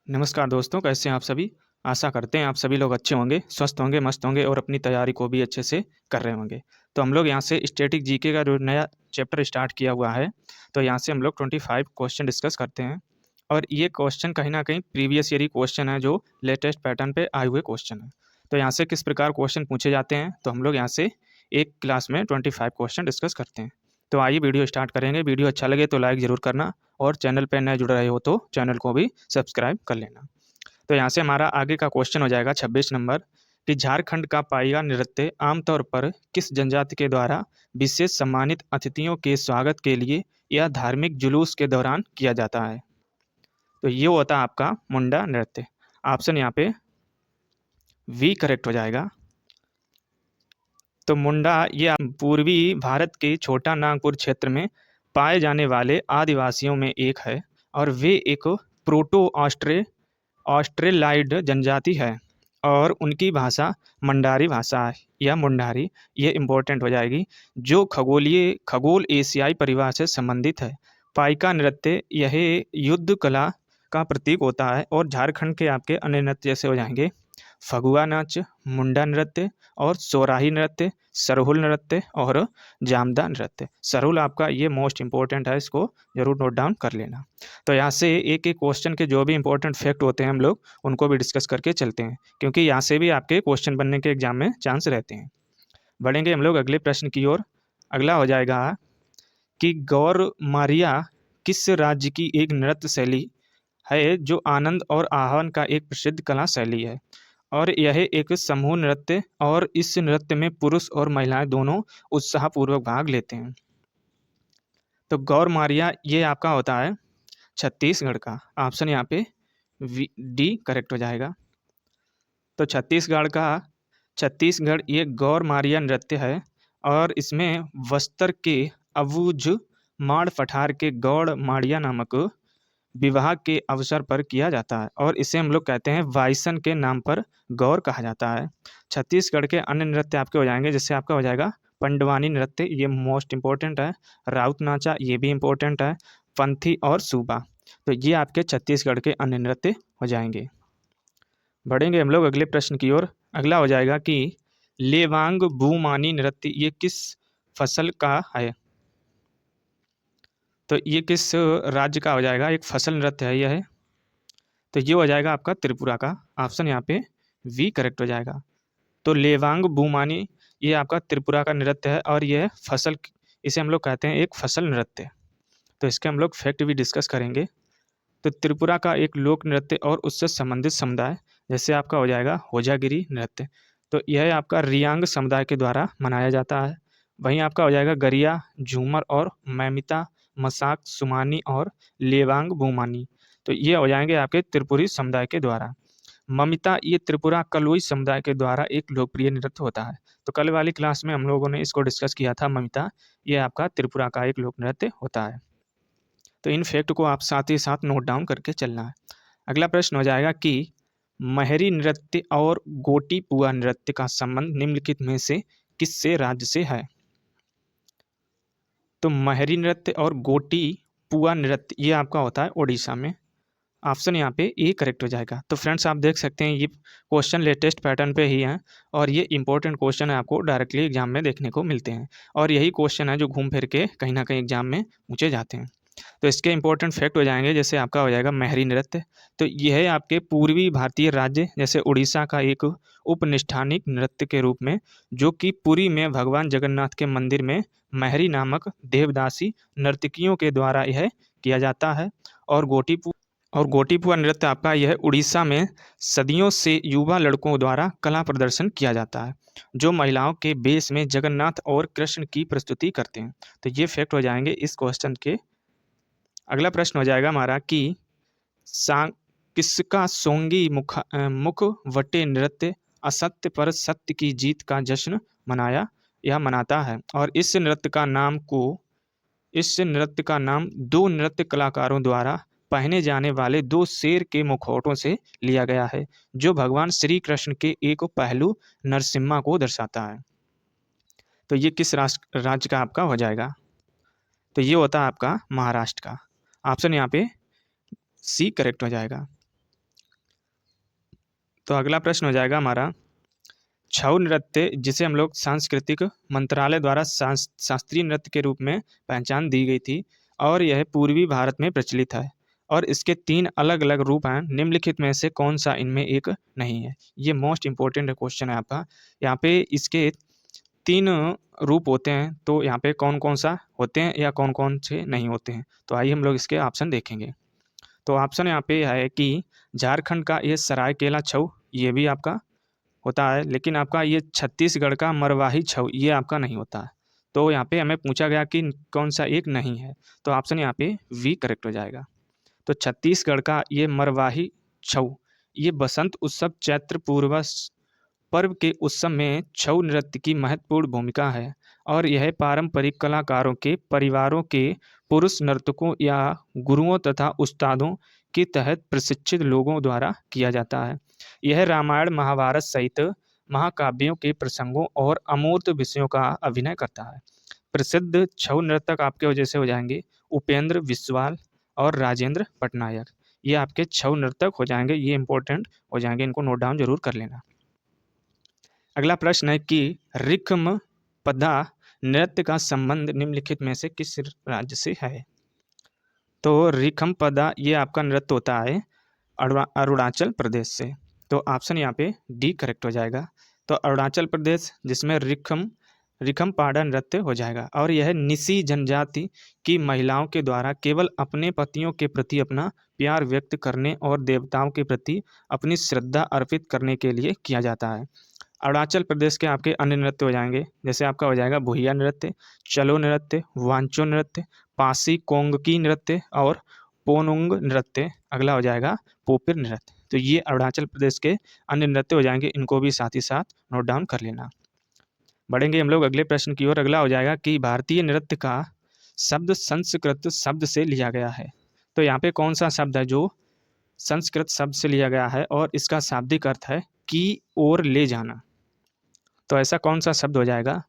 नमस्कार दोस्तों, कैसे हैं आप सभी? आशा करते हैं आप सभी लोग अच्छे होंगे, स्वस्थ होंगे, मस्त होंगे और अपनी तैयारी को भी अच्छे से कर रहे होंगे। तो हम लोग यहाँ से स्टैटिक जीके का जो नया चैप्टर स्टार्ट किया हुआ है, तो यहाँ से हम लोग 25 क्वेश्चन डिस्कस करते हैं और ये क्वेश्चन कहीं न कहीं प्रीवियस ईयर ही क्वेश्चन है जो लेटेस्ट पैटर्न पे आए हुए क्वेश्चन हैं। तो यहाँ से किस प्रकार क्वेश्चन पूछे जाते हैं, तो हम लोग यहाँ से एक क्लास में 25 क्वेश्चन डिस्कस करते हैं। तो आइए वीडियो स्टार्ट करेंगे। वीडियो अच्छा लगे तो लाइक ज़रूर करना और चैनल पे नए जुड़ रहे हो तो चैनल को भी सब्सक्राइब कर लेना। तो यहाँ से हमारा आगे का क्वेश्चन हो जाएगा 26 नंबर कि झारखंड का पाइका नृत्य आमतौर पर किस जनजाति के द्वारा विशेष सम्मानित अतिथियों के स्वागत के लिए या धार्मिक जुलूस के दौरान किया जाता है। तो ये होता है आपका मुंडा नृत्य। ऑप्शन यहाँ पे वी करेक्ट हो जाएगा। तो मुंडा ये पूर्वी भारत के छोटा नागपुर क्षेत्र में पाए जाने वाले आदिवासियों में एक है और वे एक प्रोटो ऑस्ट्रेलाइड जनजाति है और उनकी भाषा मंडारी भाषा है या मुंडारी, ये इम्पोर्टेंट हो जाएगी, जो खगोल एशियाई परिवार से संबंधित है। पाइका नृत्य यह युद्ध कला का प्रतीक होता है और झारखंड के आपके अन्य नृत्य जैसे हो जाएंगे फगुआ नाच, मुंडा नृत्य और सोराही नृत्य, सरहुल नृत्य और जामदा नृत्य। सरहुल आपका ये मोस्ट इंपॉर्टेंट है, इसको जरूर नोट डाउन कर लेना। तो यहाँ से एक एक क्वेश्चन के जो भी इंपॉर्टेंट फैक्ट होते हैं हम लोग उनको भी डिस्कस करके चलते हैं, क्योंकि यहाँ से भी आपके क्वेश्चन बनने के एग्जाम में चांस रहते हैं। बढ़ेंगे हम लोग अगले प्रश्न की ओर। अगला हो जाएगा कि गौर मारिया किस राज्य की एक नृत्य शैली है जो आनंद और आह्वान का एक प्रसिद्ध कला शैली है और यह एक समूह नृत्य और इस नृत्य में पुरुष और महिलाएं दोनों उत्साहपूर्वक भाग लेते हैं। तो गौर मारिया ये आपका होता है छत्तीसगढ़ का। ऑप्शन यहाँ पे डी करेक्ट हो जाएगा। तो छत्तीसगढ़ ये गौर मारिया नृत्य है और इसमें बस्तर के अबूझ माड़ पठार के गौड़ माड़िया नामक विवाह के अवसर पर किया जाता है और इसे हम लोग कहते हैं वाइसन के नाम पर गौर कहा जाता है। छत्तीसगढ़ के अन्य नृत्य आपके हो जाएंगे, जैसे आपका हो जाएगा पंडवानी नृत्य, ये मोस्ट इंपॉर्टेंट है। राउत नाचा ये भी इम्पोर्टेंट है। पंथी और सूबा, तो ये आपके छत्तीसगढ़ के अन्य नृत्य हो जाएंगे। बढ़ेंगे हम लोग अगले प्रश्न की ओर। अगला हो जाएगा कि लेवांग बूमानी नृत्य ये किस फसल का है। तो ये किस राज्य का हो जाएगा, एक फसल नृत्य है यह है। तो ये हो जाएगा आपका त्रिपुरा का। ऑप्शन यहाँ पे वी करेक्ट हो जाएगा। तो लेवांग बूमानी ये आपका त्रिपुरा का नृत्य है और यह फसल, इसे हम लोग कहते हैं एक फसल नृत्य। तो इसके हम लोग फैक्ट भी डिस्कस करेंगे। तो त्रिपुरा का एक लोक नृत्य और उससे संबंधित समुदाय, जैसे आपका हो जाएगा होजागिरी नृत्य, तो यह आपका रियांग समुदाय के द्वारा मनाया जाता है। वहीं आपका हो जाएगा गरिया, झूमर और मैमिता, मसाक, सुमानी और लेवांग बूमानी, तो ये हो जाएंगे आपके त्रिपुरी समुदाय के द्वारा। ममिता ये त्रिपुरा कलोई समुदाय के द्वारा एक लोकप्रिय नृत्य होता है। तो कल वाली क्लास में हम लोगों ने इसको डिस्कस किया था। ममिता ये आपका त्रिपुरा का एक लोक नृत्य होता है। तो इन फैक्ट को आप साथ ही साथ नोट डाउन करके चलना है। अगला प्रश्न हो जाएगा कि महरी नृत्य और गोटी पुआ नृत्य का संबंध निम्नलिखित में से किससे राज्य से है। तो महरी नृत्य और गोटी पुआ नृत्य ये आपका होता है उड़ीसा में। ऑप्शन यहाँ पे ए करेक्ट हो जाएगा। तो फ्रेंड्स आप देख सकते हैं ये क्वेश्चन लेटेस्ट पैटर्न पे ही है और ये इंपॉर्टेंट क्वेश्चन है, आपको डायरेक्टली एग्जाम में देखने को मिलते हैं और यही क्वेश्चन है जो घूम फिर के कहीं ना कहीं एग्जाम में पूछे जाते हैं। तो इसके इंपॉर्टेंट फैक्ट हो जाएंगे, जैसे आपका हो जाएगा महरी नृत्य, तो यह है आपके पूर्वी भारतीय राज्य जैसे उड़ीसा का एक उपनिष्ठानिक नृत्य के रूप में, जो कि पुरी में भगवान जगन्नाथ के मंदिर में महरी नामक देवदासी नर्तकियों के द्वारा यह किया जाता है। और गोटीपुआ नृत्य आपका यह उड़ीसा में सदियों से युवा लड़कों द्वारा कला प्रदर्शन किया जाता है, जो महिलाओं के बेस में जगन्नाथ और कृष्ण की प्रस्तुति करते हैं। तो ये फैक्ट हो जाएंगे इस क्वेश्चन के। अगला प्रश्न हो जाएगा हमारा कि सा किसका सोंगी मुखवटे नृत्य असत्य पर सत्य की जीत का जश्न मनाया या मनाता है और इस नृत्य का नाम दो नृत्य कलाकारों द्वारा पहने जाने वाले दो शेर के मुखौटों से लिया गया है, जो भगवान श्री कृष्ण के एक पहलू नरसिम्हा को दर्शाता है। तो ये किस राज्य का आपका हो जाएगा। तो ये होता है आपका महाराष्ट्र का। ऑप्शन यहाँ पे सी करेक्ट हो जाएगा। तो अगला प्रश्न हो जाएगा हमारा, छऊ नृत्य जिसे हम लोग सांस्कृतिक मंत्रालय द्वारा शास्त्रीय नृत्य के रूप में पहचान दी गई थी और यह पूर्वी भारत में प्रचलित है और इसके 3 अलग अलग रूप हैं। निम्नलिखित में से कौन सा इनमें एक नहीं है? ये मोस्ट इंपॉर्टेंट क्वेश्चन है आपका। यहाँ पे इसके 3 रूप होते हैं, तो यहाँ पे कौन कौन सा होते हैं या कौन कौन से नहीं होते हैं? तो आइए हम लोग इसके ऑप्शन देखेंगे। तो ऑप्शन यहाँ पे है कि झारखंड का ये सरायकेला छऊ, ये भी आपका होता है, लेकिन आपका ये छत्तीसगढ़ का मरवाही छऊ ये आपका नहीं होता है। तो यहाँ पे हमें पूछा गया कि कौन सा एक नहीं है, तो ऑप्शन यहाँ पे वी करेक्ट हो जाएगा। तो छत्तीसगढ़ का ये मरवाही छऊ ये बसंत उत्सव चैत्र पूर्व पर्व के उत्सव में छऊ नृत्य की महत्वपूर्ण भूमिका है और यह पारंपरिक कलाकारों के परिवारों के पुरुष नर्तकों या गुरुओं तथा उस्तादों के तहत प्रशिक्षित लोगों द्वारा किया जाता है। यह रामायण महाभारत सहित महाकाव्यों के प्रसंगों और अमूर्त विषयों का अभिनय करता है। प्रसिद्ध छऊ नर्तक आपके वजह से हो जाएंगे उपेंद्र विश्वाल और राजेंद्र पटनायक। ये आपके छऊ नर्तक हो जाएंगे, ये इंपॉर्टेंट हो जाएंगे, इनको नोट डाउन जरूर कर लेना। अगला प्रश्न है कि रिखम पदा नृत्य का संबंध निम्नलिखित में से किस राज्य से है? तो रिखम पदा ये आपका नृत्य होता है अरुणाचल प्रदेश से। तो ऑप्शन यहाँ पे डी करेक्ट हो जाएगा। तो अरुणाचल प्रदेश जिसमें रिखम पाड़ा नृत्य हो जाएगा और यह निसी जनजाति की महिलाओं के द्वारा केवल अपने पतियों के प्रति अपना प्यार व्यक्त करने और देवताओं के प्रति अपनी श्रद्धा अर्पित करने के लिए किया जाता है। अरुणाचल प्रदेश के आपके अन्य नृत्य हो जाएंगे, जैसे आपका हो जाएगा भुइया नृत्य, चलो नृत्य, वांचो नृत्य, पासी कोंगकी नृत्य और पोनुंग नृत्य। अगला हो जाएगा पोपिर नृत्य। तो ये अरुणाचल प्रदेश के अन्य नृत्य हो जाएंगे, इनको भी साथ ही साथ नोट डाउन कर लेना। बढ़ेंगे हम लोग अगले प्रश्न की ओर। अगला हो जाएगा कि भारतीय नृत्य का शब्द संस्कृत शब्द से लिया गया है। तो यहाँ पे कौन सा शब्द है जो संस्कृत शब्द से लिया गया है और इसका शाब्दिक अर्थ है की ओर ले जाना? तो ऐसा कौन सा शब्द हो जाएगा?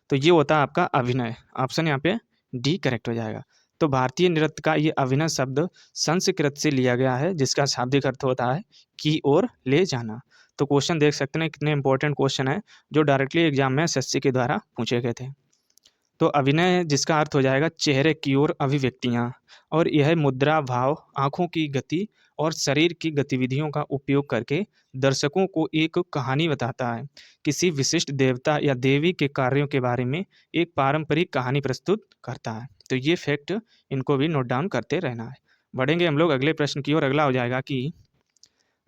तो ये होता है आपका अभिनय। ऑप्शन यहाँ पे डी करेक्ट हो जाएगा। तो भारतीय नृत्य का ये अभिनय शब्द संस्कृत से लिया गया है जिसका शाब्दिक अर्थ होता है की ओर ले जाना। तो क्वेश्चन देख सकते हैं कितने इंपॉर्टेंट क्वेश्चन है जो डायरेक्टली एग्जाम में एसएससी के द्वारा पूछे गए थे। तो अभिनय जिसका अर्थ हो जाएगा चेहरे की ओर अभिव्यक्तियाँ, और यह मुद्रा भाव आँखों की गति और शरीर की गतिविधियों का उपयोग करके दर्शकों को एक कहानी बताता है। किसी विशिष्ट देवता या देवी के कार्यों के बारे में एक पारंपरिक कहानी प्रस्तुत करता है। तो ये फैक्ट इनको भी नोट डाउन करते रहना है। बढ़ेंगे हम लोग अगले प्रश्न की ओर। अगला हो जाएगा कि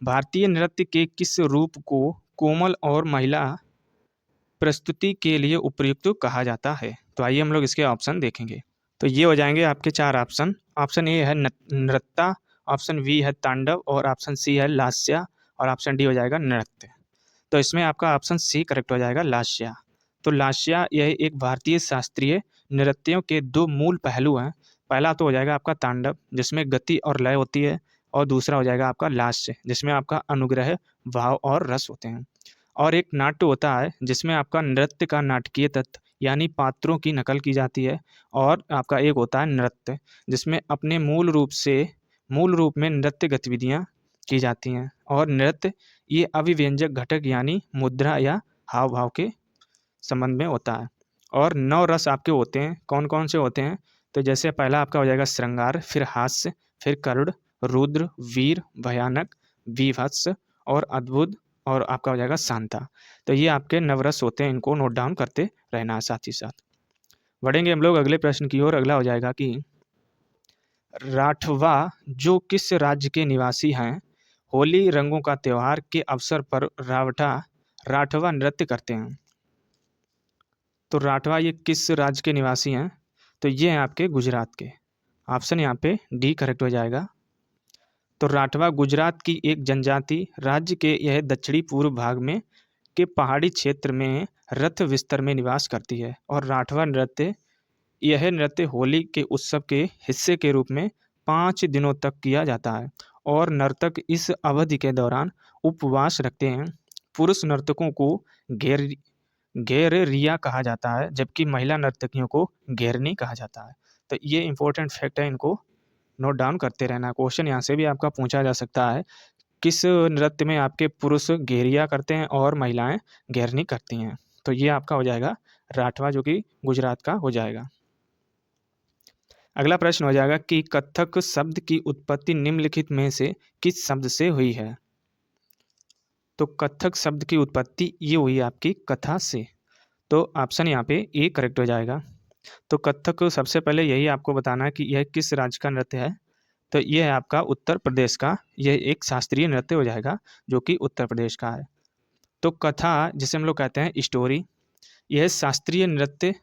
भारतीय नृत्य के किस रूप को कोमल और महिला प्रस्तुति के लिए उपयुक्त कहा जाता है? तो आइए हम लोग इसके ऑप्शन देखेंगे। तो ये हो जाएंगे आपके 4 ऑप्शन। ऑप्शन ए है नृत्य, ऑप्शन बी है तांडव और ऑप्शन सी है लास्या और ऑप्शन डी हो जाएगा नृत्य। तो इसमें आपका ऑप्शन सी करेक्ट हो जाएगा लास्या। तो लास्या यह एक भारतीय शास्त्रीय नृत्यों के 2 मूल पहलू हैं। पहला तो हो जाएगा आपका तांडव जिसमें गति और लय होती है, और दूसरा हो जाएगा आपका लास्य जिसमें आपका अनुग्रह भाव और रस होते हैं। और एक नाट्य होता है जिसमें आपका नृत्य का नाटकीय तत्व यानी पात्रों की नकल की जाती है, और आपका एक होता है नृत्य जिसमें अपने मूल रूप में नृत्य गतिविधियाँ की जाती हैं। और नृत्य ये अभिव्यंजक घटक यानी मुद्रा या हाव भाव के संबंध में होता है। और 9 रस आपके होते हैं, कौन कौन से होते हैं? तो जैसे पहला आपका हो जाएगा श्रृंगार, फिर हास्य, फिर करुण, रुद्र, वीर, भयानक, बीभत्स और अद्भुत, और आपका हो जाएगा शांता। तो ये आपके नवरस होते हैं, इनको नोट डाउन करते रहना है साथ ही साथ। बढ़ेंगे हम लोग अगले प्रश्न की ओर। अगला हो जाएगा कि राठवा जो किस राज्य के निवासी हैं? होली रंगों का त्योहार के अवसर पर राठवा नृत्य करते हैं। तो राठवा ये किस राज्य के निवासी हैं? तो ये हैं आपके गुजरात के। ऑप्शन यहाँ पे डी करेक्ट हो जाएगा। तो राठवा गुजरात की एक जनजाति राज्य के यह दक्षिणी पूर्व भाग में के पहाड़ी क्षेत्र में रथ विस्तर में निवास करती है। और राठवा नृत्य यह नृत्य होली के उत्सव के हिस्से के रूप में 5 दिनों तक किया जाता है, और नर्तक इस अवधि के दौरान उपवास रखते हैं। पुरुष नर्तकों को घेरिया कहा जाता है जबकि महिला नर्तकियों को घेरनी कहा जाता है। तो ये इंपॉर्टेंट फैक्ट है, इनको नोट डाउन करते रहना। क्वेश्चन यहाँ से भी आपका पूछा जा सकता है किस नृत्य में आपके पुरुष घेरिया करते हैं और महिलाएं घेरनी करती हैं? तो ये आपका हो जाएगा राठवा, जो कि गुजरात का हो जाएगा। अगला प्रश्न हो जाएगा कि कथक शब्द की उत्पत्ति निम्नलिखित में से किस शब्द से हुई है? तो कथक शब्द की उत्पत्ति ये हुई आपकी कथा से। तो ऑप्शन यहाँ पे ए करेक्ट हो जाएगा। तो कथक सबसे पहले यही आपको बताना है कि यह किस राज्य का नृत्य है। तो ये है आपका उत्तर प्रदेश का, यह एक शास्त्रीय नृत्य हो जाएगा जो कि उत्तर प्रदेश का है। तो कथा जिसे हम लोग कहते हैं स्टोरी, यह शास्त्रीय नृत्य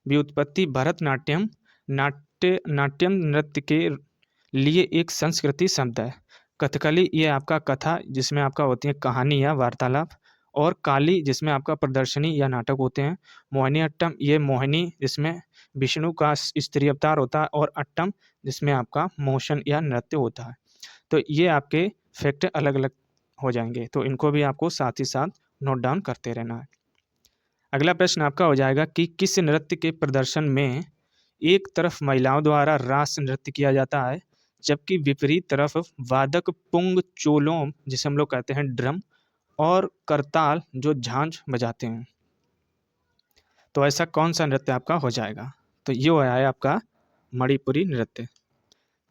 व्युत्पत्ति भरतनाट्यम नाट्यम नृत्य के लिए एक संस्कृति शब्द है। कथकली ये आपका कथा जिसमें आपका होती है कहानी या वार्तालाप, और काली जिसमें आपका प्रदर्शनी या नाटक होते हैं। मोहिनीअट्टम ये मोहिनी जिसमें विष्णु का स्त्री अवतार होता है, और अट्टम जिसमें आपका मोशन या नृत्य होता है। तो ये आपके फैक्ट अलग अलग हो जाएंगे, तो इनको भी आपको साथ ही साथ नोट डाउन करते रहना है। अगला प्रश्न आपका हो जाएगा कि किस नृत्य के प्रदर्शन में एक तरफ महिलाओं द्वारा रास नृत्य किया जाता है, जबकि विपरीत तरफ वादक पुंग चोलोम जिसे हम लोग कहते हैं ड्रम और करताल जो झांझ बजाते हैं। तो ऐसा कौन सा नृत्य आपका हो जाएगा? तो ये हो है आपका मणिपुरी नृत्य।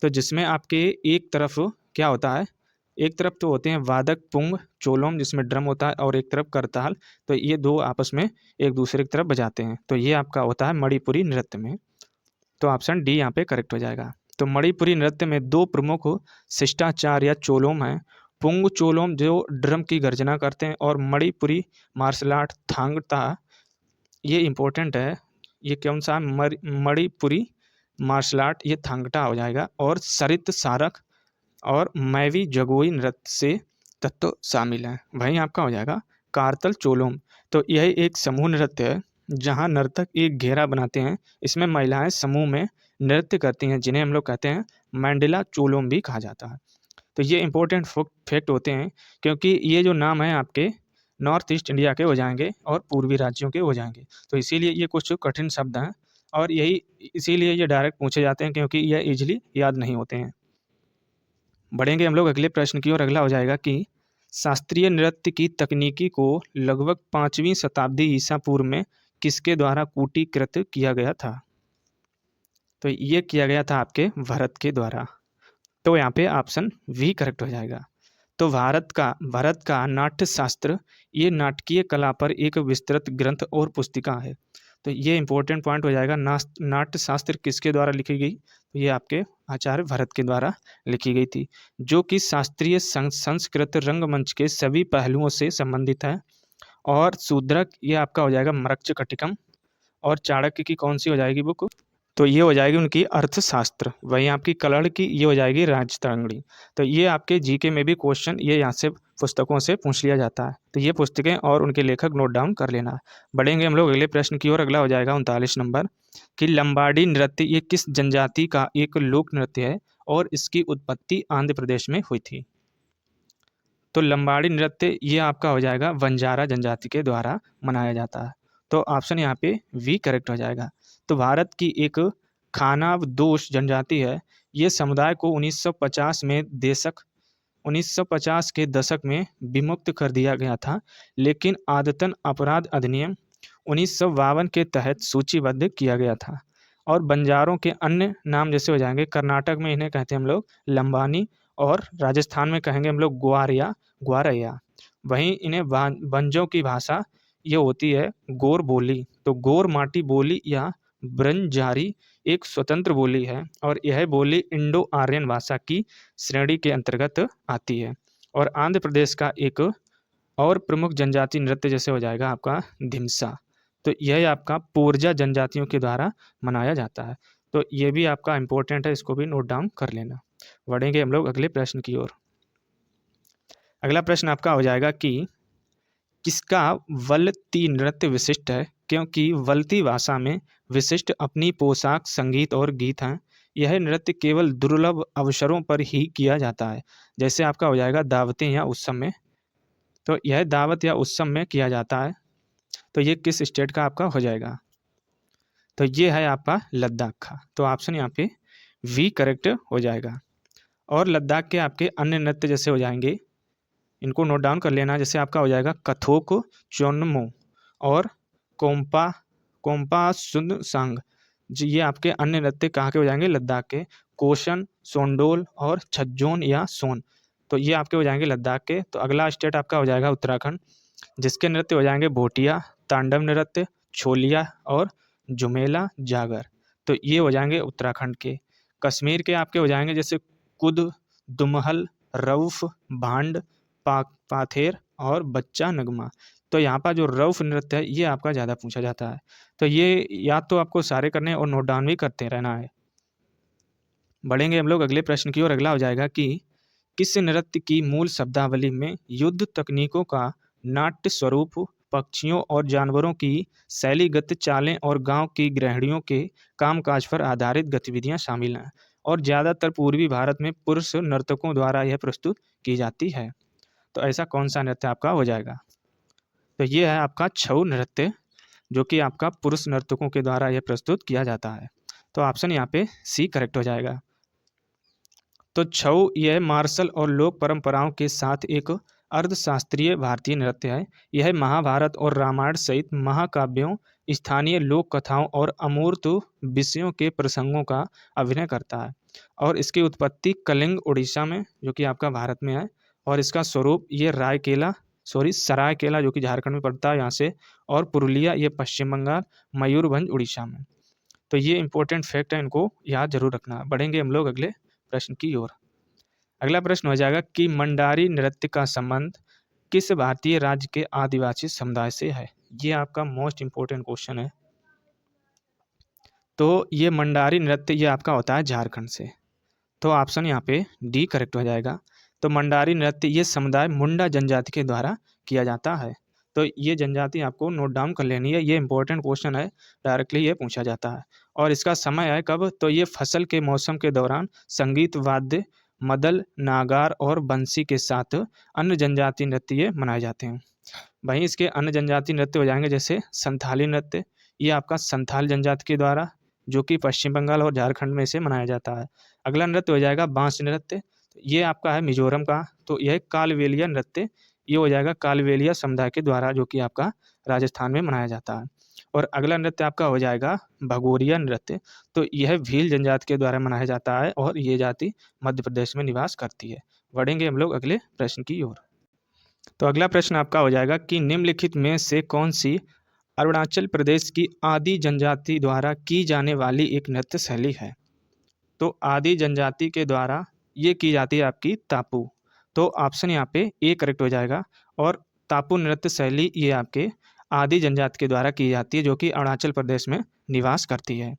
तो जिसमें आपके एक तरफ क्या होता है, एक तरफ तो होते हैं वादक पुंग चोलोम जिसमें ड्रम होता है, और एक तरफ करताल। तो ये दो आपस में एक दूसरे की तरफ बजाते हैं। तो ये आपका होता है मणिपुरी नृत्य में। तो ऑप्शन डी यहाँ पे करेक्ट हो जाएगा। तो मणिपुरी नृत्य में दो प्रमुख शिष्टाचार या चोलोम हैं। पुंग चोलोम जो ड्रम की गर्जना करते हैं, और मणिपुरी मार्शल आर्ट थांगता, ये इम्पोर्टेंट है। ये कौन सा? मणिपुरी मार्शल आर्ट ये थांगटा हो जाएगा। और सरित सारक और मैवी जगोई नृत्य से तत्व शामिल हैं। वहीं आपका हो जाएगा कारतल चोलोम। तो यह एक समूह नृत्य है जहां नर्तक एक घेरा बनाते हैं। इसमें महिलाएं समूह में नृत्य करती हैं, जिन्हें हम लोग कहते हैं मैंडला चोलोम भी कहा जाता है। तो ये इंपॉर्टेंट फैक्ट होते हैं, क्योंकि ये जो नाम है आपके नॉर्थ ईस्ट इंडिया के हो जाएंगे और पूर्वी राज्यों के हो जाएंगे। तो इसीलिए ये कुछ कठिन शब्द हैं, और यही इसीलिए ये डायरेक्ट पूछे जाते हैं, क्योंकि ये इजीली याद नहीं होते हैं। बढ़ेंगे हम लोग अगले प्रश्न की ओर। अगला हो जाएगा कि शास्त्रीय नृत्य की तकनीकी को लगभग 5वीं शताब्दी ईसा पूर्व में किसके द्वारा कूटीकृत किया गया था? तो ये किया गया था आपके भरत के द्वारा। तो यहाँ पे ऑप्शन वी करेक्ट हो जाएगा। तो भारत का नाट्य शास्त्र ये नाटकीय कला पर एक विस्तृत ग्रंथ और पुस्तिका है। तो ये इंपॉर्टेंट पॉइंट हो जाएगा। नाट्य शास्त्र किसके द्वारा लिखी गई? तो ये आपके आचार्य भरत के द्वारा लिखी गई थी, जो कि शास्त्रीय संस्कृत रंगमंच के सभी पहलुओं से संबंधित है। और शूद्रक ये आपका हो जाएगा मृच्छकटिकम। और चाणक्य की कौन सी हो जाएगी बुक? तो ये हो जाएगी उनकी अर्थशास्त्र। वहीं आपकी कलड़ की ये हो जाएगी राजतरंगिणी। तो ये आपके जीके में भी क्वेश्चन ये यहाँ से पुस्तकों से पूछ लिया जाता है। तो ये पुस्तकें और उनके लेखक नोट डाउन कर लेना। बढ़ेंगे हम लोग अगले प्रश्न की ओर। अगला हो जाएगा 39 नंबर कि लंबाडी नृत्य ये किस जनजाति का एक लोक नृत्य है और इसकी उत्पत्ति आंध्र प्रदेश में हुई थी? तो लंबाडी नृत्य ये आपका हो जाएगा बंजारा जनजाति के द्वारा मनाया जाता है। तो ऑप्शन यहाँ पे वी करेक्ट हो जाएगा। तो भारत की एक खानाबदोश जनजाति है। ये समुदाय को 1950 के दशक में विमुक्त कर दिया गया था, लेकिन आदतन अपराध अधिनियम 1952 के तहत सूचीबद्ध किया गया था। और बंजारों के अन्य नाम जैसे हो जाएंगे, कर्नाटक में इन्हें कहते हैं हम लोग लंबानी, और राजस्थान में कहेंगे हम लोग ग्वारैया। वहीं इन्हें बंजों की भाषा ये होती है गोर बोली। तो गोर माटी बोली या ब्रंजारी एक स्वतंत्र बोली है, और यह बोली इंडो आर्यन भाषा की श्रेणी के अंतर्गत आती है। और आंध्र प्रदेश का एक और प्रमुख जनजाति नृत्य जैसे हो जाएगा आपका धिमसा। तो यह आपका पोरजा जनजातियों के द्वारा मनाया जाता है। तो ये भी आपका इम्पोर्टेंट है, इसको भी नोट डाउन कर लेना। बढ़ेंगे हम लोग अगले प्रश्न की ओर। अगला प्रश्न आपका हो जाएगा कि किसका वल्ती नृत्य विशिष्ट है, क्योंकि वल्ती भाषा में विशिष्ट अपनी पोशाक, संगीत और गीत हैं। यह नृत्य केवल दुर्लभ अवसरों पर ही किया जाता है, जैसे आपका हो जाएगा दावतें या उत्सव में। तो यह दावत या उत्सव में किया जाता है। तो ये किस स्टेट का आपका हो जाएगा? तो ये है आपका लद्दाख का। तो ऑप्शन यहाँ पे वी करेक्ट हो जाएगा। और लद्दाख के आपके अन्य नृत्य जैसे हो जाएंगे इनको नोट डाउन कर लेना। जैसे आपका हो जाएगा कथोक चोनमो और कोम्पा कोम्पा सुन सांग जी, ये आपके अन्य नृत्य कहाँ के हो जाएंगे, लद्दाख के। कोशन, सोंडोल और छज्जोन या सोन, तो ये आपके हो जाएंगे लद्दाख के। तो अगला स्टेट आपका हो जाएगा उत्तराखंड, जिसके नृत्य हो जाएंगे भोटिया, तांडव नृत्य, छोलिया और झुमेला जागर, तो ये हो जाएंगे उत्तराखंड के। कश्मीर के आपके हो जाएंगे जैसे कुद, दुमहल, रऊफ, भांड, पाथेर और बच्चा नगमा। तो यहाँ पर जो रऊफ नृत्य है ये आपका ज़्यादा पूछा जाता है, तो ये याद तो आपको सारे करने हैं और नोट डाउन भी करते रहना है। बढ़ेंगे हम लोग अगले प्रश्न की ओर। अगला हो जाएगा कि किस नृत्य की मूल शब्दावली में युद्ध तकनीकों का नाट्य स्वरूप, पक्षियों और जानवरों की शैलीगत चालें और गांव की गृहिणियों के कामकाज पर आधारित गतिविधियां शामिल हैं, और ज़्यादातर पूर्वी भारत में पुरुष नर्तकों द्वारा यह प्रस्तुत की जाती है। तो ऐसा कौन सा नृत्य आपका हो जाएगा, तो ये है आपका छऊ नृत्य, जो कि आपका पुरुष नर्तकों के द्वारा यह प्रस्तुत किया जाता है। तो ऑप्शन यहाँ पे सी करेक्ट हो जाएगा। तो छऊ यह मार्शल और लोक परंपराओं के साथ एक अर्धशास्त्रीय भारतीय नृत्य है। यह महाभारत और रामायण सहित महाकाव्यों, स्थानीय लोक कथाओं और अमूर्त विषयों के प्रसंगों का अभिनय करता है, और इसकी उत्पत्ति कलिंग उड़ीसा में, जो कि आपका भारत में है, और इसका स्वरूप ये सरायकेला जो कि झारखंड में पड़ता है यहाँ से, और पुरुलिया ये पश्चिम बंगाल, मयूरभंज उड़ीसा में। तो ये इंपॉर्टेंट फैक्ट है, इनको याद जरूर रखना। बढ़ेंगे हम लोग अगले प्रश्न की ओर। अगला प्रश्न हो जाएगा कि मंडारी नृत्य का संबंध किस भारतीय राज्य के आदिवासी समुदाय से है। ये आपका मोस्ट इंपोर्टेंट क्वेश्चन है। तो ये मंडारी नृत्य ये आपका होता है झारखंड से, तो ऑप्शन यहाँ पे डी करेक्ट हो जाएगा। तो मंडारी नृत्य ये समुदाय मुंडा जनजाति के द्वारा किया जाता है। तो ये जनजाति आपको नोट डाउन कर लेनी है, ये इंपॉर्टेंट क्वेश्चन है, डायरेक्टली ये पूछा जाता है। और इसका समय है कब, तो ये फसल के मौसम के दौरान संगीत, वाद्य, मदल, नागार और बंसी के साथ अन्य जनजाति नृत्य ये मनाए जाते हैं। वहीं इसके अन्य जनजाति नृत्य हो जाएंगे जैसे संथाली नृत्य, ये आपका संथाल जनजाति के द्वारा, जो कि पश्चिम बंगाल और झारखंड में इसे मनाया जाता है। अगला नृत्य हो जाएगा बांस नृत्य, ये आपका है मिजोरम का। तो यह कालवेलिया नृत्य, ये हो जाएगा कालवेलिया समुदाय के द्वारा, जो कि आपका राजस्थान में मनाया जाता है। और अगला नृत्य आपका हो जाएगा भगोरिया नृत्य, तो यह भील जनजाति के द्वारा मनाया जाता है, और ये जाति मध्य प्रदेश में निवास करती है। बढ़ेंगे हम लोग अगले प्रश्न की ओर। तो अगला प्रश्न आपका हो जाएगा कि निम्नलिखित में से कौन सी अरुणाचल प्रदेश की आदि जनजाति द्वारा की जाने वाली एक नृत्य शैली है। तो आदि जनजाति के द्वारा ये की जाती है आपकी तापू, तो ऑप्शन यहाँ पे ए करेक्ट हो जाएगा। और तापू नृत्य शैली ये आपके आदि जनजाति के द्वारा की जाती है, जो कि अरुणाचल प्रदेश में निवास करती है।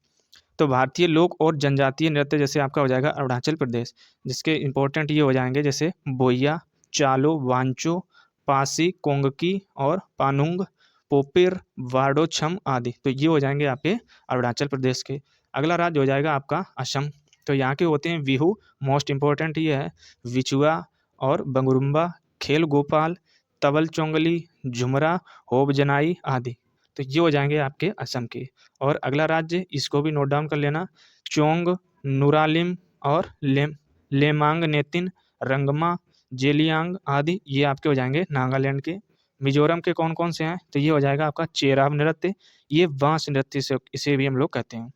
तो भारतीय लोक और जनजातीय नृत्य जैसे आपका हो जाएगा अरुणाचल प्रदेश, जिसके इंपॉर्टेंट ये हो जाएंगे जैसे बोइया, चालो, वांचो, पासी, कोंगकी और पानुंग, पोपिर, वाडोछम आदि, तो ये हो जाएंगे आपके अरुणाचल प्रदेश के। अगला राज्य हो जाएगा आपका असम, तो यहाँ के होते हैं बिहू, मोस्ट इंपॉर्टेंट ये है, विचुआ और बंगरुम्बा, खेल गोपाल, तवल चोंगली, झुमरा, होबजनाई आदि, तो ये हो जाएंगे आपके असम के। और अगला राज्य इसको भी नोट डाउन कर लेना, चोंग, नुरालिम और लेमांग नेतिन, रंगमा, जेलियांग आदि, ये आपके हो जाएंगे नागालैंड के। मिजोरम के कौन कौन से हैं, तो ये हो जाएगा आपका चेराव नृत्य, ये बांस नृत्य से इसे भी हम लोग कहते हैं।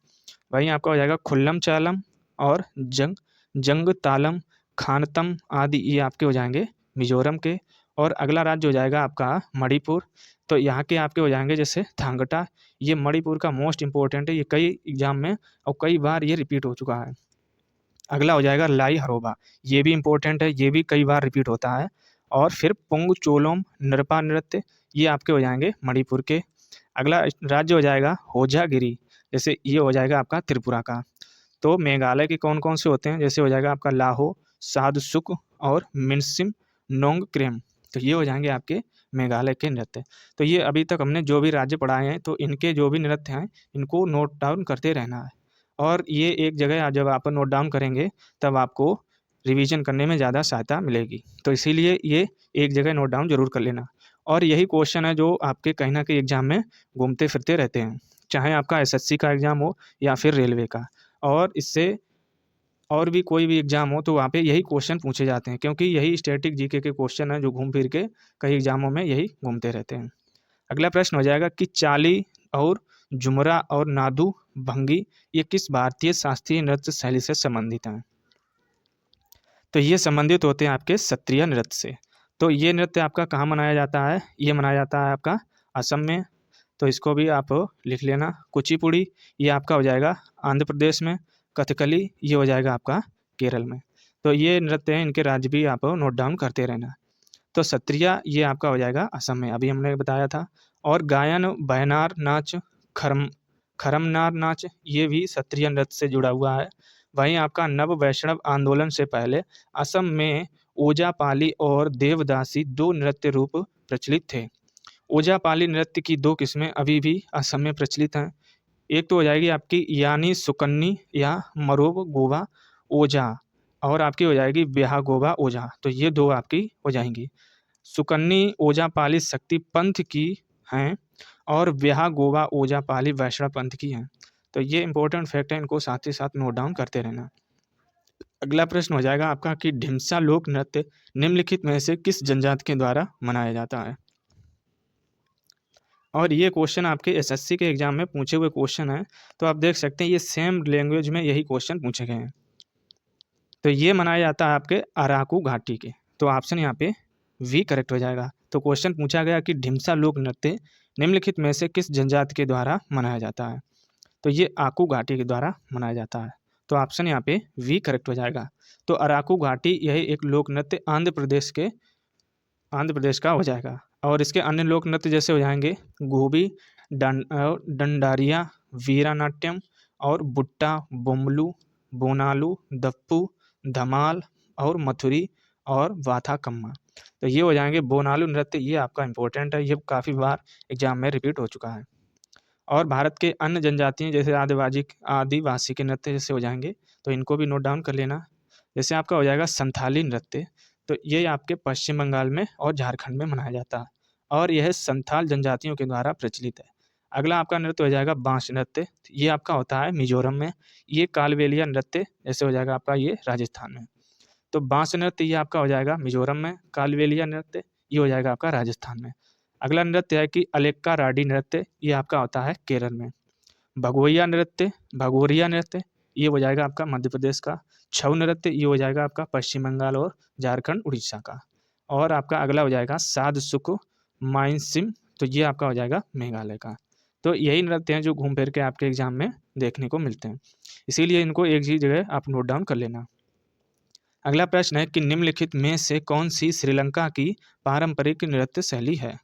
वहीं आपका हो जाएगा खुल्लम चालम और जंग तालम, खानतम आदि, ये आपके हो जाएंगे मिजोरम के। और अगला राज्य हो जाएगा आपका मणिपुर, तो यहाँ के आपके हो जाएंगे जैसे थांगटा, ये मणिपुर का मोस्ट इंपॉर्टेंट है, ये कई एग्जाम में और कई बार ये रिपीट हो चुका है। अगला हो जाएगा लाई हरोबा, ये भी इंपॉर्टेंट है, ये भी कई बार रिपीट होता है। और फिर पुंग चोलोम नृपा नृत्य, ये आपके हो जाएंगे मणिपुर के। अगला राज्य हो जाएगा होजागिरी, जैसे ये हो जाएगा आपका त्रिपुरा का। तो मेघालय के कौन कौन से होते हैं, जैसे हो जाएगा आपका लाहो, साधुसुक और मिनसिम नोंग क्रेम, तो ये हो जाएंगे आपके मेघालय के नृत्य। तो ये अभी तक हमने जो भी राज्य पढ़ाए हैं, तो इनके जो भी नृत्य हैं इनको नोट डाउन करते रहना है। और ये एक जगह जब आप नोट डाउन करेंगे तब आपको रिवीजन करने में ज़्यादा सहायता मिलेगी, तो इसीलिए ये एक जगह नोट डाउन जरूर कर लेना। और यही क्वेश्चन है जो आपके कहीं ना कहीं एग्जाम में घूमते फिरते रहते हैं, चाहे आपका एसएससी का एग्ज़ाम हो या फिर रेलवे का। और इससे और भी कोई भी एग्जाम हो तो वहाँ पे यही क्वेश्चन पूछे जाते हैं, क्योंकि यही स्टैटिक जीके के क्वेश्चन हैं जो घूम फिर के कई एग्जामों में यही घूमते रहते हैं। अगला प्रश्न हो जाएगा कि चाली और झुमरा और नादू भंगी ये किस भारतीय शास्त्रीय नृत्य शैली से संबंधित हैं? तो ये संबंधित होते हैं आपके सत्रिय नृत्य से। तो ये नृत्य आपका कहाँ मनाया जाता है? ये मनाया जाता है आपका असम में। तो इसको भी आप लिख लेना। कुचिपुड़ी ये आपका हो जाएगा आंध्र प्रदेश में। कथकली ये हो जाएगा आपका केरल में। तो ये नृत्य हैं, इनके राज्य भी आप नोट डाउन करते रहना। तो सत्रिया ये आपका हो जाएगा असम में, अभी हमने बताया था। और गायन बहनार नाच, खरम खरमनार नाच ये भी सत्रिय नृत्य से जुड़ा हुआ है। वहीं आपका नव वैष्णव आंदोलन से पहले असम में ओजापाली और देवदासी दो नृत्य रूप प्रचलित थे। ओजापाली नृत्य की दो किस्में अभी भी असम में प्रचलित हैं। एक तो हो जाएगी आपकी यानी सुकन्नी या मरोब गोवा ओझा, और आपकी हो जाएगी ब्याह गोवा ओझा। तो ये दो आपकी हो जाएंगी। सुकन्नी ओजापाली शक्ति पंथ की हैं और ब्याह गोवा ओजापाली वैष्णव पंथ की हैं। तो ये इंपॉर्टेंट फैक्ट है, इनको साथ ही साथ नोट डाउन करते रहना। अगला प्रश्न हो जाएगा आपका कि ढिमसा लोक नृत्य निम्नलिखित में से किस जनजाति के द्वारा मनाया जाता है? और ये क्वेश्चन आपके एसएससी के एग्जाम में पूछे हुए क्वेश्चन है। तो आप देख सकते हैं ये सेम लैंग्वेज में यही क्वेश्चन पूछे गए हैं। तो ये मनाया जाता है आपके अराकू घाटी के। तो ऑप्शन यहाँ पे वी करेक्ट हो जाएगा। तो क्वेश्चन पूछा गया कि ढिमसा लोक नृत्य निम्नलिखित में से किस जनजाति के द्वारा मनाया जाता है? तो ये आकू घाटी के द्वारा मनाया जाता है। तो ऑप्शन यहाँ पे वी करेक्ट हो जाएगा। तो अराकू घाटी यही एक लोक नृत्य आंध्र प्रदेश का हो जाएगा। और इसके अन्य लोक नृत्य जैसे हो जाएंगे गोबी, डंडारिया, वीरानाट्यम और बुट्टा, बोमलू, बोनालू, दप्पू, धमाल और मथुरी और वाथाकम्मा। तो ये हो जाएंगे बोनालू नृत्य। ये आपका इंपॉर्टेंट है, ये काफ़ी बार एग्जाम में रिपीट हो चुका है। और भारत के अन्य जनजातियाँ जैसे आदिवासी के नृत्य जैसे हो जाएंगे, तो इनको भी नोट डाउन कर लेना। जैसे आपका हो जाएगा संथाली नृत्य। तो ये आपके पश्चिम बंगाल में और झारखंड में मनाया जाता है और यह संथाल जनजातियों के द्वारा प्रचलित है। अगला आपका नृत्य हो जाएगा बांस नृत्य। ये आपका होता है मिजोरम में। ये कालबेलिया नृत्य जैसे हो जाएगा आपका ये राजस्थान में। तो बांस नृत्य ये आपका हो जाएगा मिजोरम में। कालबेलिया नृत्य ये हो जाएगा आपका राजस्थान में। अगला नृत्य है कि अलेक्का राडी नृत्य। ये आपका होता है केरल में। भगोरिया नृत्य ये हो जाएगा आपका मध्य प्रदेश का। छऊ नृत्य ये हो जाएगा आपका पश्चिम बंगाल और झारखंड उड़ीसा का। और आपका अगला हो जाएगा साध सुक माइनसिम। तो ये आपका हो जाएगा मेघालय का। तो यही नृत्य हैं जो घूम फिर के आपके एग्जाम में देखने को मिलते हैं, इसीलिए इनको एक ही जगह आप नोट डाउन कर लेना। अगला प्रश्न है कि निम्नलिखित में से कौन सी श्रीलंका की पारंपरिक नृत्य शैली है?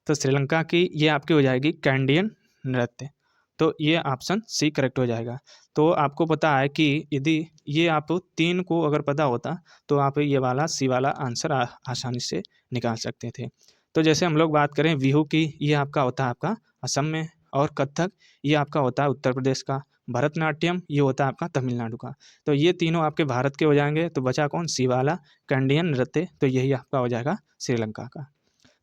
तो श्रीलंका की ये आपकी हो जाएगी कैंडियन नृत्य। तो ये ऑप्शन सी करेक्ट हो जाएगा। तो आपको पता है कि यदि ये आप तीन को अगर पता होता तो आप ये वाला सी वाला आंसर आसानी से निकाल सकते थे। तो जैसे हम लोग बात करें बिहू की, ये आपका होता है आपका असम में। और कथक ये आपका होता है उत्तर प्रदेश का। भरतनाट्यम ये होता है आपका तमिलनाडु का। तो ये तीनों आपके भारत के हो जाएंगे। तो बचा कौन? सी वाला कैंडियन नृत्य। तो यही आपका हो जाएगा श्रीलंका का।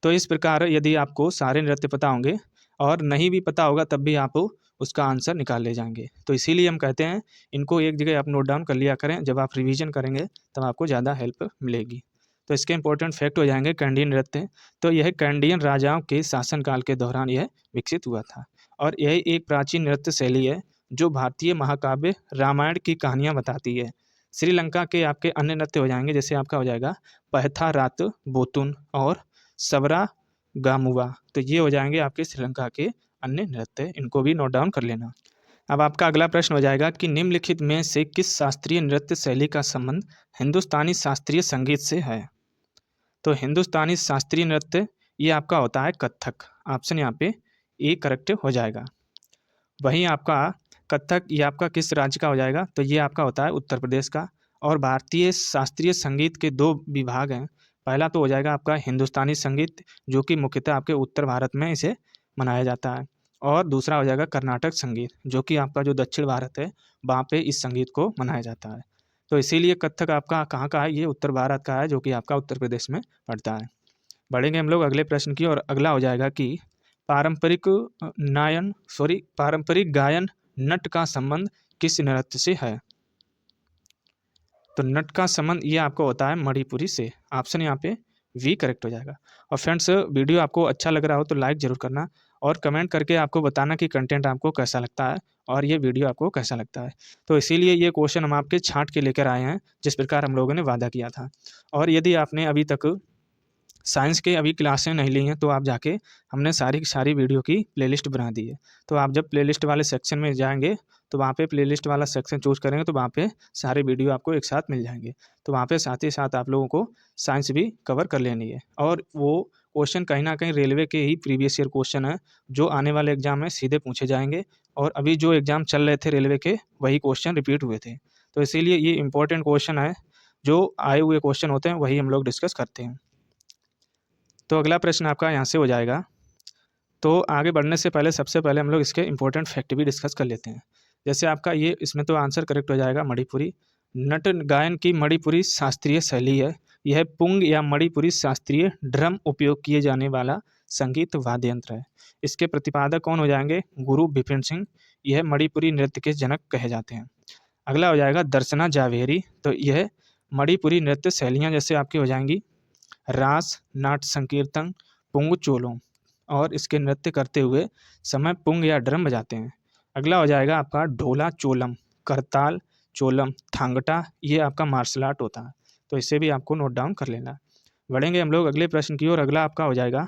तो इस प्रकार यदि आपको सारे नृत्य पता होंगे और नहीं भी पता होगा तब भी आप उसका आंसर निकाल ले जाएंगे। तो इसीलिए हम कहते हैं इनको एक जगह आप नोट डाउन कर लिया करें, जब आप रिवीजन करेंगे तब आपको ज़्यादा हेल्प मिलेगी। तो इसके इंपॉर्टेंट फैक्ट हो जाएंगे कैंडियन नृत्य। तो यह कैंडियन राजाओं के शासनकाल के दौरान यह विकसित हुआ था और यह एक प्राचीन नृत्य शैली है जो भारतीय महाकाव्य रामायण की कहानियाँ बताती है। श्रीलंका के आपके अन्य नृत्य हो जाएंगे जैसे आपका हो जाएगा पहथा रात बोतुन और सबरा गामुआ। तो ये हो जाएंगे आपके श्रीलंका के अन्य नृत्य, इनको भी नोट डाउन कर लेना। अब आपका अगला प्रश्न हो जाएगा कि निम्नलिखित में से किस शास्त्रीय नृत्य शैली का संबंध हिंदुस्तानी शास्त्रीय संगीत से है? तो हिंदुस्तानी शास्त्रीय नृत्य ये आपका होता है कथक। ऑप्शन यहाँ पे ए करेक्ट हो जाएगा। वहीं आपका कथक ये आपका किस राज्य का हो जाएगा? तो ये आपका होता है उत्तर प्रदेश का। और भारतीय शास्त्रीय संगीत के दो विभाग हैं। पहला तो हो जाएगा आपका हिंदुस्तानी संगीत जो कि मुख्यतः आपके उत्तर भारत में इसे मनाया जाता है। और दूसरा हो जाएगा कर्नाटक संगीत जो कि आपका जो दक्षिण भारत है वहाँ पे इस संगीत को मनाया जाता है। तो इसीलिए कथक आपका कहाँ का है? ये उत्तर भारत का है जो कि आपका उत्तर प्रदेश में पड़ता है। बढ़ेंगे हम लोग अगले प्रश्न की और अगला हो जाएगा कि पारंपरिक गायन नट का संबंध किस नृत्य से है? तो नट का संबंध ये आपका होता है मणिपुरी से। ऑप्शन यहाँ पे वी करेक्ट हो जाएगा। और फ्रेंड्स, वीडियो आपको अच्छा लग रहा हो तो लाइक ज़रूर करना और कमेंट करके आपको बताना कि कंटेंट आपको कैसा लगता है और ये वीडियो आपको कैसा लगता है। तो इसीलिए ये क्वेश्चन हम आपके छांट के लेकर आए हैं, जिस प्रकार हम लोगों ने वादा किया था। और यदि आपने अभी तक साइंस के अभी क्लासें नहीं ली हैं तो आप जाके, हमने सारी की सारी वीडियो की प्लेलिस्ट बना दी है। तो आप जब प्लेलिस्ट वाले सेक्शन में जाएंगे तो वहाँ पे प्लेलिस्ट वाला सेक्शन चूज़ करेंगे तो वहाँ पे सारे वीडियो आपको एक साथ मिल जाएंगे। तो वहाँ पे साथ ही साथ आप लोगों को साइंस भी कवर कर लेनी है। और वो क्वेश्चन कहीं ना कहीं रेलवे के ही प्रीवियस ईयर क्वेश्चन है, जो आने वाले एग्जाम में सीधे पूछे जाएंगे। और अभी जो एग्ज़ाम चल रहे थे रेलवे के, वही क्वेश्चन रिपीट हुए थे। तो इसीलिए ये इंपॉर्टेंट क्वेश्चन है, जो आए हुए क्वेश्चन होते हैं वही हम लोग डिस्कस करते हैं। तो अगला प्रश्न आपका यहाँ से हो जाएगा। तो आगे बढ़ने से पहले सबसे पहले हम लोग इसके इंपॉर्टेंट फैक्ट भी डिस्कस कर लेते हैं। जैसे आपका ये, इसमें तो आंसर करेक्ट हो जाएगा मणिपुरी। नट गायन की मणिपुरी शास्त्रीय शैली है। यह पुंग या मणिपुरी शास्त्रीय ड्रम उपयोग किए जाने वाला संगीत वाद्य यंत्र है। इसके प्रतिपादक कौन हो जाएंगे? गुरु बिपिन सिंह। यह मणिपुरी नृत्य के जनक कहे जाते हैं। अगला हो जाएगा दर्शना जावेरी। तो यह मणिपुरी नृत्य शैलियाँ जैसे आपकी हो जाएंगी रास, नाट्य संकीर्तन, पुंग चोलों, और इसके नृत्य करते हुए समय पुंग या ड्रम बजाते हैं। अगला हो जाएगा आपका ढोला चोलम, करताल चोलम, थांगटा, ये आपका मार्शल आर्ट होता है। तो इसे भी आपको नोट डाउन कर लेना है। बढ़ेंगे हम लोग अगले प्रश्न की ओर। अगला आपका हो जाएगा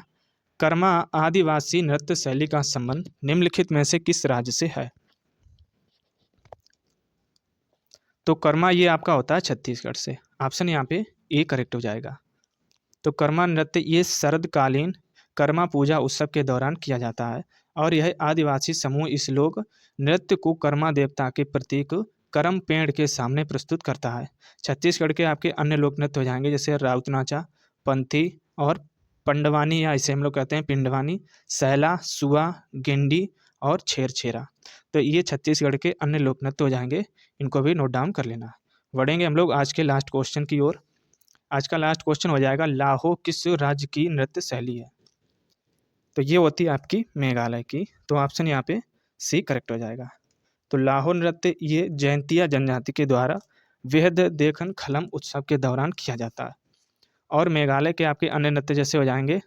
कर्मा आदिवासी नृत्य शैली का संबंध निम्नलिखित में से किस राज्य से है? तो कर्मा ये आपका होता है छत्तीसगढ़ से। ऑप्शन यहाँ पे ए करेक्ट हो जाएगा। तो कर्मा नृत्य ये शरदकालीन कर्मा पूजा उत्सव के दौरान किया जाता है और यह आदिवासी समूह इस लोक नृत्य को कर्मा देवता के प्रतीक करम पेड़ के सामने प्रस्तुत करता है। छत्तीसगढ़ के आपके अन्य लोक नृत्य हो जाएंगे जैसे राउत नाचा, पंथी और पंडवानी, या इसे हम लोग कहते हैं पिंडवानी, सैला, सुआ, गिंडी और छेरछेरा। तो ये छत्तीसगढ़ के अन्य लोक नृत्य हो जाएंगे, इनको भी नोट डाउन कर लेना। बढ़ेंगे हम लोग आज के लास्ट क्वेश्चन की ओर। आज का लास्ट क्वेश्चन हो जाएगा लाहो किस राज्य की नृत्य शैली है? तो ये होती है आपकी मेघालय की। तो ऑप्शन यहाँ पे सी करेक्ट हो जाएगा। तो लाहो नृत्य ये जयंतिया जनजाति के द्वारा वृहद देखन खलम उत्सव के दौरान किया जाता है। और मेघालय के आपके अन्य नृत्य जैसे हो जाएंगे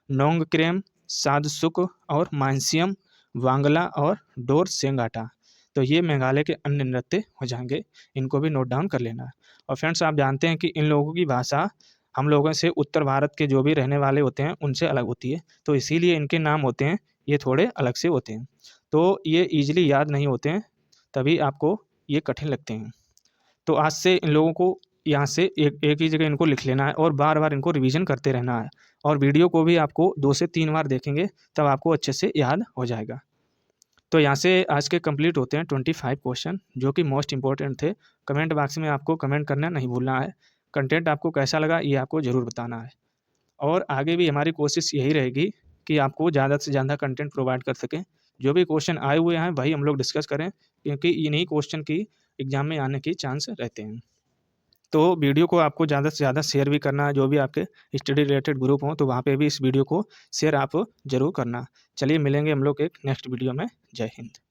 नोंगक्रेम, सादसुक और मानसियम, वांगला और डोर सेंगाटा। तो ये मेघालय के अन्य नृत्य हो जाएंगे, इनको भी नोट डाउन कर लेना है। और फ्रेंड्स, आप जानते हैं कि इन लोगों की भाषा हम लोगों से उत्तर भारत के जो भी रहने वाले होते हैं उनसे अलग होती है, तो इसीलिए इनके नाम होते हैं ये थोड़े अलग से होते हैं। तो ये ईजिली याद नहीं होते हैं, तभी आपको ये कठिन लगते हैं। तो आज से इन लोगों को यहाँ से एक ही जगह इनको लिख लेना है और बार बार इनको रिवीजन करते रहना है। और वीडियो को भी आपको 2 से 3 बार देखेंगे तब आपको अच्छे से याद हो जाएगा। तो यहाँ से आज के कंप्लीट होते हैं 25 क्वेश्चन, जो कि मोस्ट इंपॉर्टेंट थे। कमेंट बॉक्स में आपको कमेंट करना नहीं भूलना है। कंटेंट आपको कैसा लगा ये आपको ज़रूर बताना है। और आगे भी हमारी कोशिश यही रहेगी कि आपको ज़्यादा से ज़्यादा कंटेंट प्रोवाइड कर सकें। जो भी क्वेश्चन आए हुए हैं वही हम लोग डिस्कस करें, क्योंकि इन्हीं क्वेश्चन की एग्जाम में आने के चांस रहते हैं। तो वीडियो को आपको ज़्यादा से ज़्यादा शेयर भी करना है, जो भी आपके स्टडी रिलेटेड ग्रुप हों तो वहाँ पे भी इस वीडियो को शेयर आप ज़रूर करना। चलिए मिलेंगे हम लोग एक नेक्स्ट वीडियो में। जय हिंद।